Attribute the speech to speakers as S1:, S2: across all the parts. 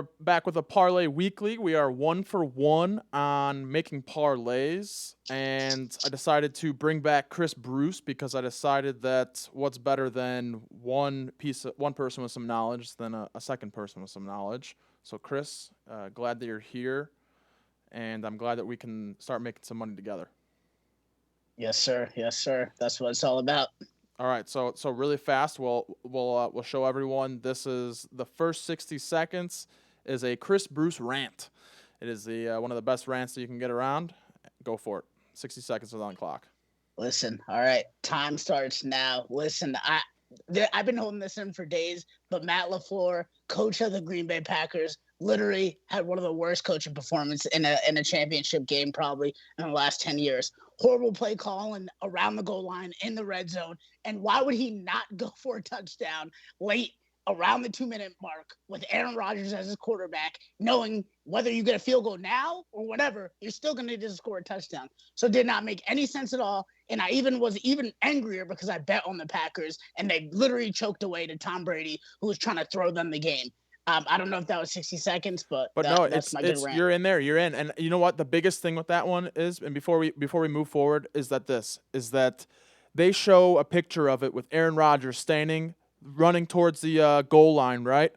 S1: are back with a Parlay Weekly. We are 1 for 1 on making parlays, and I decided to bring back Cris Bruce because I decided that what's better than one person with some knowledge than a second person with some knowledge. So, Chris, glad that you're here, and I'm glad that we can start making some money together.
S2: Yes, sir. Yes, sir. That's what it's all about.
S1: All right, so really fast, we'll show everyone. This is the first 60 seconds is a Cris Bruce rant. It is the one of the best rants that you can get around. Go for it. 60 seconds is on the clock.
S2: Listen, all right. Time starts now. Listen, I've been holding this in for days, but Matt LaFleur, coach of the Green Bay Packers, literally had one of the worst coaching performances in a championship game probably in the last 10 years. Horrible play calling around the goal line in the red zone. And why would he not go for a touchdown late around the 2-minute mark with Aaron Rodgers as his quarterback, knowing whether you get a field goal now or whatever, you're still going to need to score a touchdown. So it did not make any sense at all. And I was even angrier because I bet on the Packers and they literally choked away to Tom Brady, who was trying to throw them the game. I don't know if that was 60 seconds, but
S1: no,
S2: that's my good rant.
S1: You're in there, you're in. And you know what? The biggest thing with that one is, and before we move forward, is that they show a picture of it with Aaron Rodgers standing, running towards the goal line, right?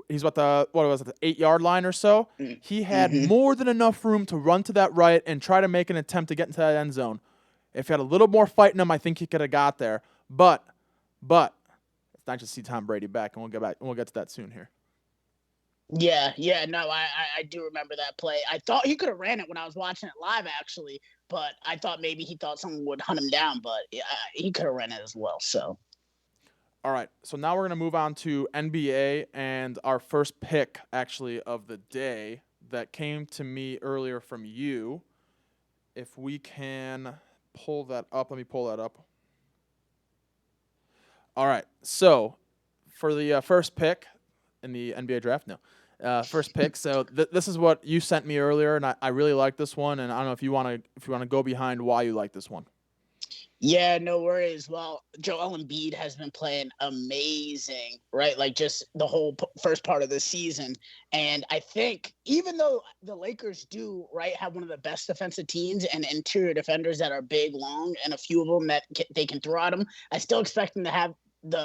S1: He's about the 8-yard line or so. He had more than enough room to run to that right and try to make an attempt to get into that end zone. If he had a little more fight in him, I think he could have got there. But it's nice to see Tom Brady back, and we'll get to that soon here.
S2: Yeah, no, I do remember that play. I thought he could have ran it when I was watching it live, actually, but I thought maybe he thought someone would hunt him down, but he could have ran it as well. So,
S1: all right, so now we're gonna move on to NBA and our first pick, actually, of the day that came to me earlier from you. If we can pull that up, let me pull that up. All right, so for the first pick in the NBA draft, first pick. So this is what you sent me earlier, and I really like this one. And I don't know if you want to go behind why you like this one.
S2: Yeah, no worries. Well, Joel Embiid has been playing amazing, right? Like just the whole first part of the season. And I think even though the Lakers do, right, have one of the best defensive teams and interior defenders that are big, long, and a few of them that they can throw at them, I still expect them to have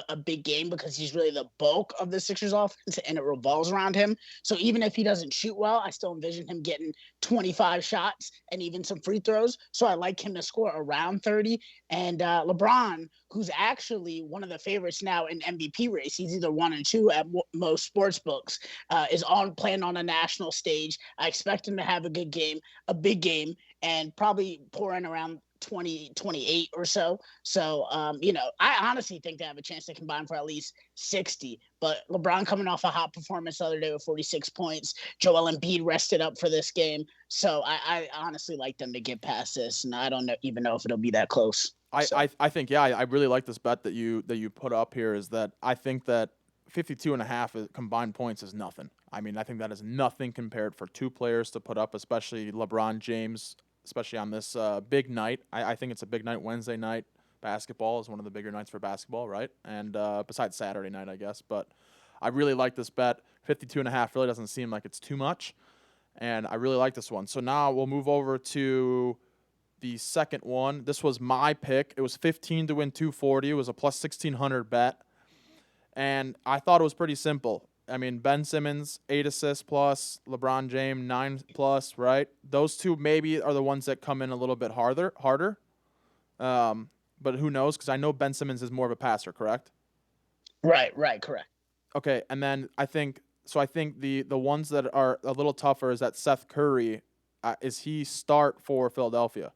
S2: a big game because he's really the bulk of the Sixers offense and it revolves around him. So even if he doesn't shoot well, I still envision him getting 25 shots and even some free throws. So I like him to score around 30. And LeBron, who's actually one of the favorites now in MVP race, he's either 1 and 2 at most sports books, is playing on a national stage. I expect him to have a good game, a big game, and probably pour in around 28 or so. So, I honestly think they have a chance to combine for at least 60. But LeBron coming off a hot performance the other day with 46 points. Joel Embiid rested up for this game. So I honestly like them to get past this. And I don't even know if it'll be that close.
S1: I think, I really like this bet that you put up here is that I think that 52.5 combined points is nothing. I mean, I think that is nothing compared for two players to put up, especially LeBron James, especially on this big night. I think it's a big night. Wednesday night basketball is one of the bigger nights for basketball, right? And besides Saturday night, I guess. But I really like this bet. 52.5 really doesn't seem like it's too much. And I really like this one. So now we'll move over to the second one. This was my pick. It was 15 to win 240. It was a plus 1,600 bet. And I thought it was pretty simple. I mean, Ben Simmons, 8 assists plus, LeBron James, 9 plus, right? Those two maybe are the ones that come in a little bit harder. But who knows? Because I know Ben Simmons is more of a passer, correct?
S2: Right, correct.
S1: Okay, and then I think the ones that are a little tougher is that Seth Curry, is he start for Philadelphia?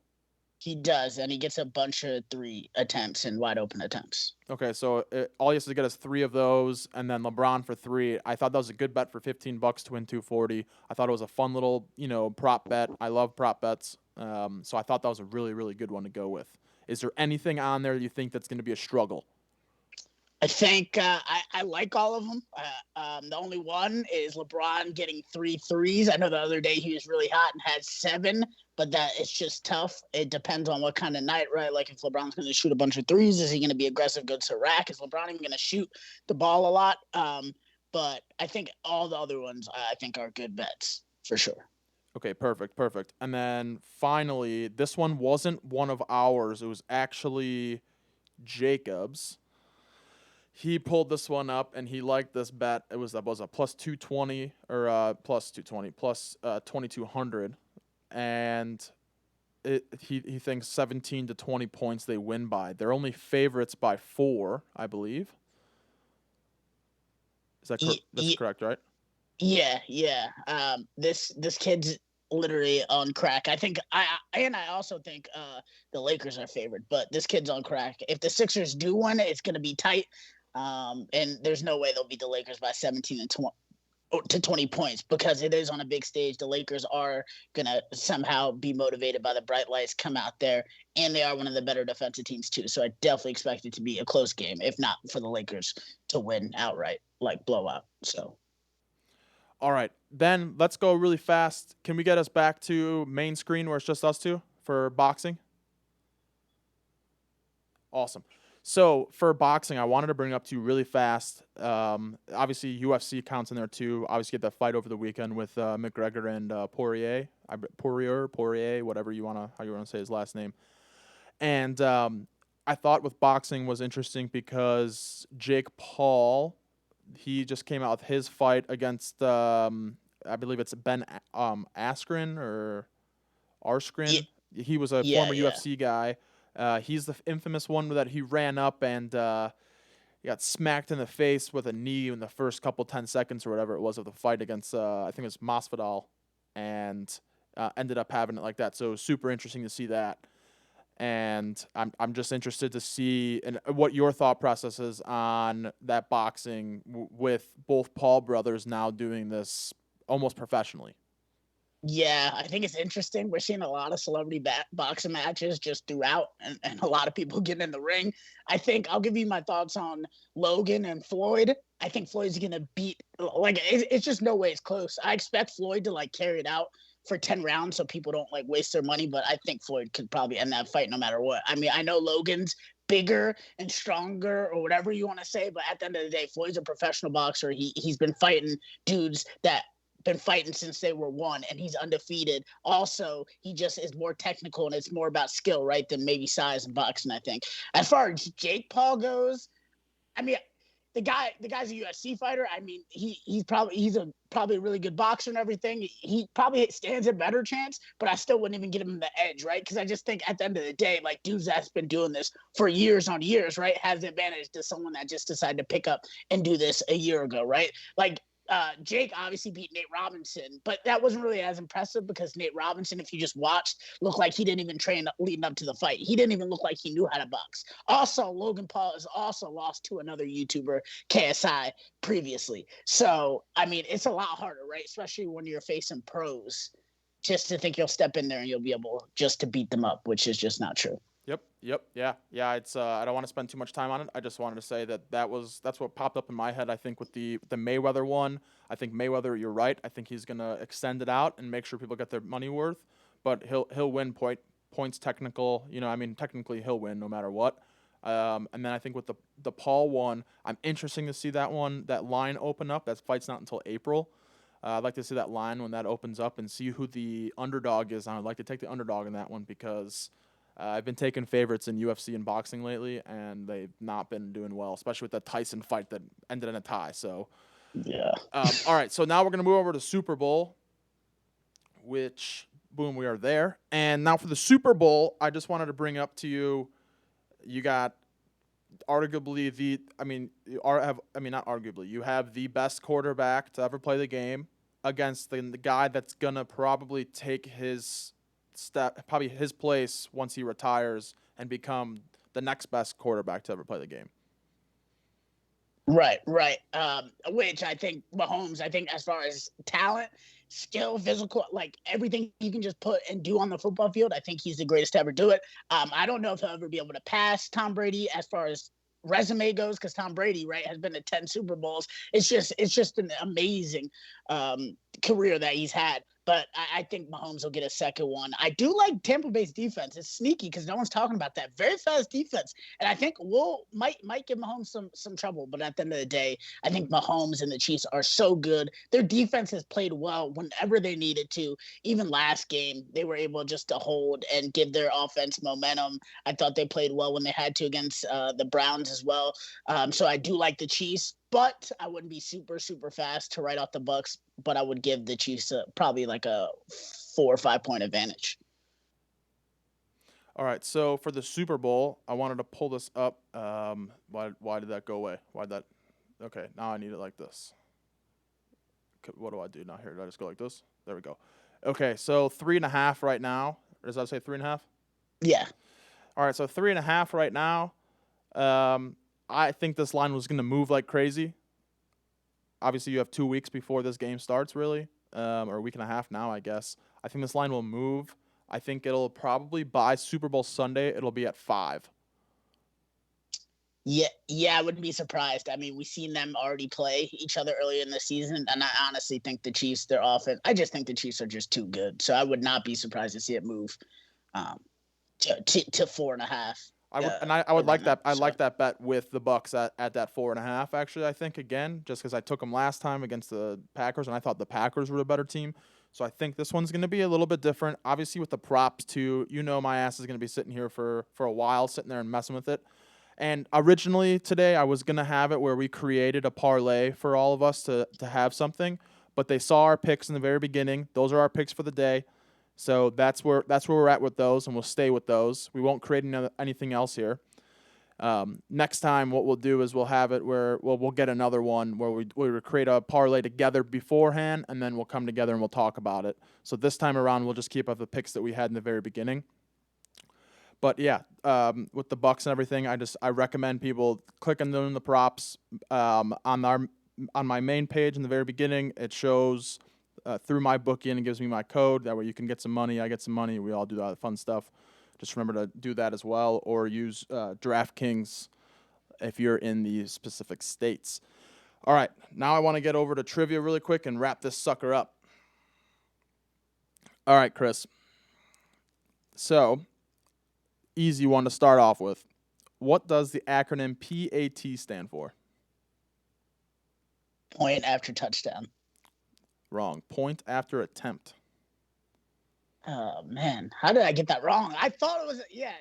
S2: He does, and he gets a bunch of 3 attempts and wide open attempts.
S1: Okay, so all he has to get is 3 of those, and then LeBron for 3. I thought that was a good bet for $15 to win 240. I thought it was a fun little, prop bet. I love prop bets, so I thought that was a really, really good one to go with. Is there anything on there you think that's going to be a struggle?
S2: I think I like all of them. The only one is LeBron getting 3 threes. I know the other day he was really hot and had 7, but that it's just tough. It depends on what kind of night, right? Like if LeBron's going to shoot a bunch of threes, is he going to be aggressive, good to rack? Is LeBron even going to shoot the ball a lot? but I think all the other ones I think are good bets for sure.
S1: Okay, perfect. And then finally, this one wasn't one of ours. It was actually Jacob's. He pulled this one up and he liked this bet. It was a plus 220 or plus 220 plus 2200, and he thinks 17 to 20 points they win by. They're only favorites by 4, I believe. Is that that's correct, right?
S2: Yeah. This kid's literally on crack. I think I also think the Lakers are favored, but this kid's on crack. If the Sixers do win, it's going to be tight. And there's no way they'll beat the Lakers by 17 to 20 points because it is on a big stage. The Lakers are going to somehow be motivated by the bright lights, come out there, and they are one of the better defensive teams too. So I definitely expect it to be a close game, if not for the Lakers to win outright, like blowout. So.
S1: All right, then let's go really fast. Can we get us back to main screen where it's just us two for boxing? Awesome. So for boxing, I wanted to bring up to you really fast. Obviously, UFC counts in there too. Obviously, get that fight over the weekend with McGregor and Poirier, whatever how you wanna say his last name. And I thought with boxing was interesting because Jake Paul, he just came out with his fight against I believe it's Ben Askren or Askren. He was a former UFC guy. He's the infamous one that he ran up and he got smacked in the face with a knee in the first 10 seconds or whatever it was of the fight against I think it was Masvidal, and ended up having it like that. So super interesting to see that. And I'm just interested to see and what your thought process is on that boxing with both Paul brothers now doing this almost professionally.
S2: Yeah, I think it's interesting. We're seeing a lot of celebrity boxing matches just throughout, and a lot of people getting in the ring. I think I'll give you my thoughts on Logan and Floyd. I think Floyd's going to beat, it's just no way it's close. I expect Floyd to carry it out for 10 rounds so people don't waste their money, but I think Floyd could probably end that fight no matter what. I mean, I know Logan's bigger and stronger or whatever you want to say, but at the end of the day, Floyd's a professional boxer. He's been fighting dudes that been fighting since they were 1, and he's undefeated. Also, he just is more technical, and it's more about skill, right, than maybe size in boxing, I think. As far as Jake Paul goes, I mean, the guy's a UFC fighter. I mean, he's probably a really good boxer and everything. He probably stands a better chance, but I still wouldn't even get him the edge, right? Because I just think at the end of the day, dudes that's been doing this for years on years, right, has the advantage to someone that just decided to pick up and do this a year ago, right? Jake obviously beat Nate Robinson, but that wasn't really as impressive because Nate Robinson, if you just watched, looked like he didn't even train leading up to the fight. He didn't even look like he knew how to box. Also, Logan Paul has also lost to another YouTuber, KSI, previously. So, I mean, it's a lot harder, right? Especially when you're facing pros, just to think you'll step in there and you'll be able just to beat them up, which is just not true.
S1: Yep. Yeah. It's I don't want to spend too much time on it. I just wanted to say that's what popped up in my head. I think with the Mayweather one, I think Mayweather, you're right. I think he's gonna extend it out and make sure people get their money worth. But he'll win points technical. I mean, technically he'll win no matter what. And then I think with the Paul one, I'm interested to see that line open up. That fight's not until April. I'd like to see that line when that opens up and see who the underdog is. I'd like to take the underdog in that one because I've been taking favorites in UFC and boxing lately, and they've not been doing well, especially with that Tyson fight that ended in a tie. So,
S2: yeah.
S1: All right, so now we're going to move over to Super Bowl, which, boom, we are there. And now for the Super Bowl, I just wanted to bring up to you, you got arguably not arguably, you have the best quarterback to ever play the game against the guy that's going to probably take his place once he retires and become the next best quarterback to ever play the game.
S2: Right. Which I think Mahomes, as far as talent, skill, physical, everything you can just put and do on the football field, I think he's the greatest to ever do it. I don't know if he'll ever be able to pass Tom Brady as far as resume goes, because Tom Brady, right, has been to 10 Super Bowls. It's just an amazing career that he's had. But I think Mahomes will get a second one. I do like Tampa Bay's defense. It's sneaky because no one's talking about that. Very fast defense, and I think might give Mahomes some trouble. But at the end of the day, I think Mahomes and the Chiefs are so good. Their defense has played well whenever they needed to. Even last game, they were able just to hold and give their offense momentum. I thought they played well when they had to against the Browns as well. So I do like the Chiefs, but I wouldn't be super fast to write off the Bucks. But I would give the Chiefs probably like a 4 or 5 point advantage.
S1: All right, so for the Super Bowl, I wanted to pull this up. Why did that go away? Okay, now I need it like this. What do I do now here? Did I just go like this? There we go. Okay, so 3.5 right now. Or does that say 3.5?
S2: Yeah.
S1: All right, so 3.5 right now. I think this line was going to move like crazy. Obviously, you have 2 weeks before this game starts, really, or a week and a half now, I guess. I think this line will move. I think it'll probably by Super Bowl Sunday, it'll be at 5.
S2: Yeah, I wouldn't be surprised. I mean, we've seen them already play each other earlier in the season, and I honestly think the Chiefs, their offense, I just think the Chiefs are just too good. So I would not be surprised to see it move to 4.5.
S1: I would like that. I like that bet with the Bucks at that 4.5. Actually, I think again, just because I took them last time against the Packers, and I thought the Packers were the better team. So I think this one's going to be a little bit different. Obviously, with the props too, my ass is going to be sitting here for a while, sitting there and messing with it. And originally today, I was going to have it where we created a parlay for all of us to have something, but they saw our picks in the very beginning. Those are our picks for the day. So that's where we're at with those, and we'll stay with those. We won't create anything else here. Next time, what we'll do is we'll have it where we'll get another one where we create a parlay together beforehand, and then we'll come together and we'll talk about it. So this time around, we'll just keep up the picks that we had in the very beginning. But yeah, with the Bucks and everything, I recommend people clicking on the props on my main page in the very beginning. It shows through my bookie and it gives me my code. That way you can get some money. I get some money. We all do all the fun stuff. Just remember to do that as well, or use DraftKings if you're in the specific states. All right, now I want to get over to trivia really quick and wrap this sucker up. All right, Chris. So, easy one to start off with. What does the acronym PAT stand for?
S2: Point after touchdown.
S1: Wrong. Point after attempt.
S2: Oh man, how did I get that wrong? I thought it was yeah.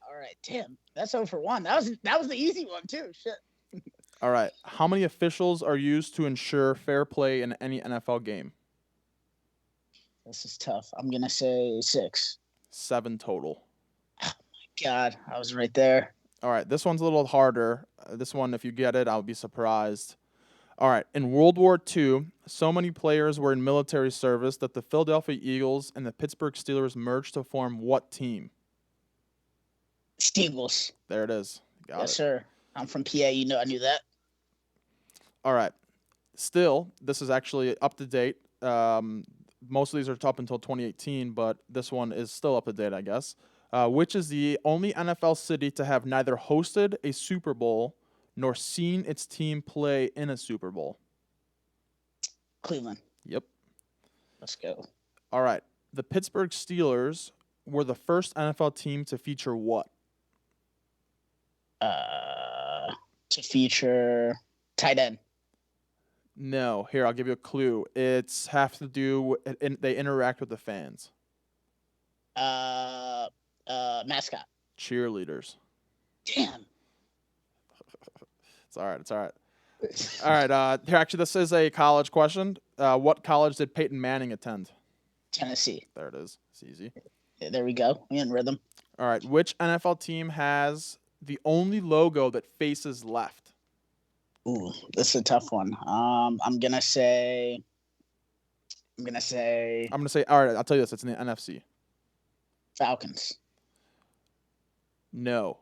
S2: All right, Tim, that's 0 for 1. That was the easy one too. Shit.
S1: All right. How many officials are used to ensure fair play in any NFL game?
S2: This is tough. I'm gonna say 6.
S1: 7 total.
S2: Oh my God, I was right there.
S1: All right. This one's a little harder. This one, if you get it, I'll be surprised. All right. In World War II, so many players were in military service that the Philadelphia Eagles and the Pittsburgh Steelers merged to form what team?
S2: Steelers.
S1: There it is. Got
S2: yes,
S1: it.
S2: Sir. I'm from PA. I knew that.
S1: All right. Still, this is actually up to date. Most of these are up until 2018, but this one is still up to date, I guess. Which is the only NFL city to have neither hosted a Super Bowl nor seen its team play in a Super Bowl?
S2: Cleveland.
S1: Yep.
S2: Let's go.
S1: All right. The Pittsburgh Steelers were the first NFL team to feature what?
S2: To feature tight end.
S1: No. Here, I'll give you a clue. It's have to do they interact with the fans.
S2: Mascot.
S1: Cheerleaders.
S2: Damn.
S1: It's all right. All right. Here, actually, this is a college question. What college did Peyton Manning attend?
S2: Tennessee.
S1: There it is. It's easy.
S2: Yeah, there we go. We in rhythm.
S1: All right. Which NFL team has the only logo that faces left?
S2: Ooh, this is a tough one. I'm gonna say. All
S1: right. I'll tell you this. It's in the NFC.
S2: Falcons.
S1: No.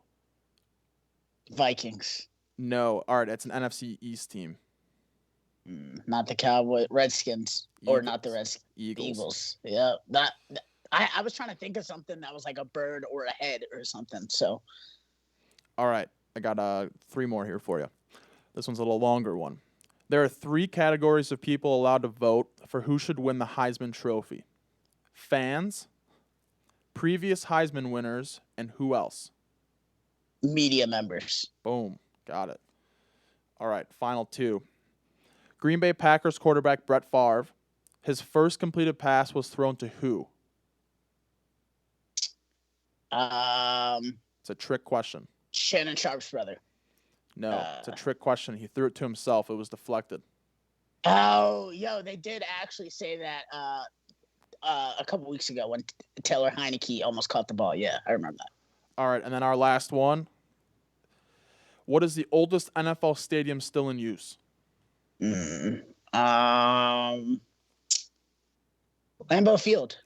S2: Vikings.
S1: No. All right. It's an NFC East team.
S2: Not the Cowboys. Redskins. Or not the Redskins.
S1: Eagles.
S2: Yeah. I was trying to think of something that was like a bird or a head or something. So.
S1: All right. I got 3 more here for you. This one's a little longer one. There are 3 categories of people allowed to vote for who should win the Heisman Trophy. fans, previous Heisman winners, and who else?
S2: Media members.
S1: Boom. Got it. All right, final two. Green Bay Packers quarterback Brett Favre. His first completed pass was thrown to who? It's a trick question.
S2: Shannon Sharp's brother.
S1: No, it's a trick question. He threw it to himself. It was deflected.
S2: Oh, they did actually say that a couple weeks ago when Taylor Heineke almost caught the ball. Yeah, I remember that.
S1: All right, and then our last one. What is the oldest NFL stadium still in use?
S2: Lambeau Field.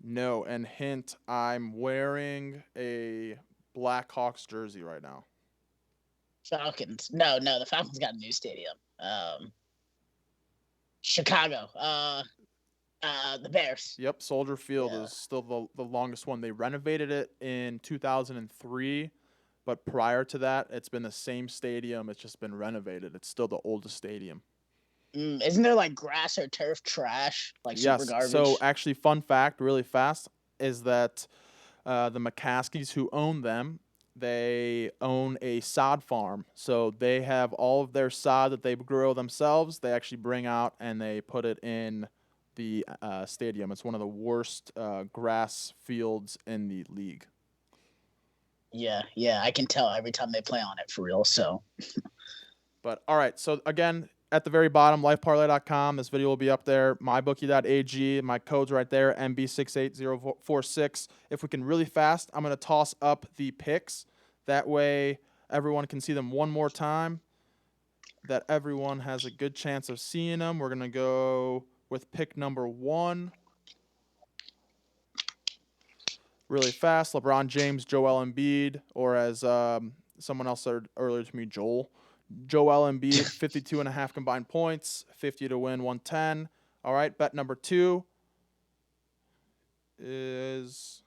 S1: No, and hint, I'm wearing a Blackhawks jersey right now.
S2: Falcons. No, the Falcons got a new stadium. Chicago. The Bears.
S1: Yep, Soldier Field is still the longest one. They renovated it in 2003, but prior to that, it's been the same stadium. It's just been renovated. It's still the oldest stadium.
S2: Isn't there like grass or turf trash? Like super garbage?
S1: So actually, fun fact, really fast, is that the McCaskies who own them, they own a sod farm. So they have all of their sod that they grow themselves. They actually bring out and they put it in the stadium. It's one of the worst grass fields in the league.
S2: Yeah, I can tell every time they play on it for real. So,
S1: but all right. So again, at the very bottom, lifeparlay.com. This video will be up there. Mybookie.ag. My code's right there, MB68046. If we can really fast, I'm going to toss up the picks. That way, everyone can see them one more time. That everyone has a good chance of seeing them. We're going to go with pick number 1. Really fast. LeBron James, Joel Embiid, or as someone else said earlier to me, Joel Embiid, 52.5 combined points, 50 to win, 110. All right, bet number 2 is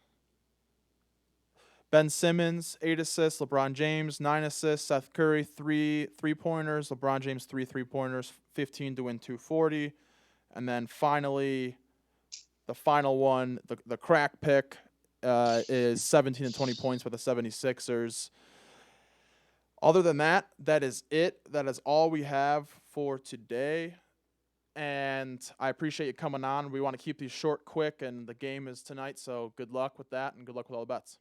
S1: Ben Simmons, 8 assists, LeBron James, 9 assists, Seth Curry, 3 3-pointers, LeBron James, 3 3-pointers, 15 to win, 240. And then finally, the final one, the crack pick, is 17 and 20 points with the 76ers. Other than that, that is it. That is all we have for today. And I appreciate you coming on. We want to keep these short, quick, and the game is tonight. So good luck with that, and good luck with all the bets.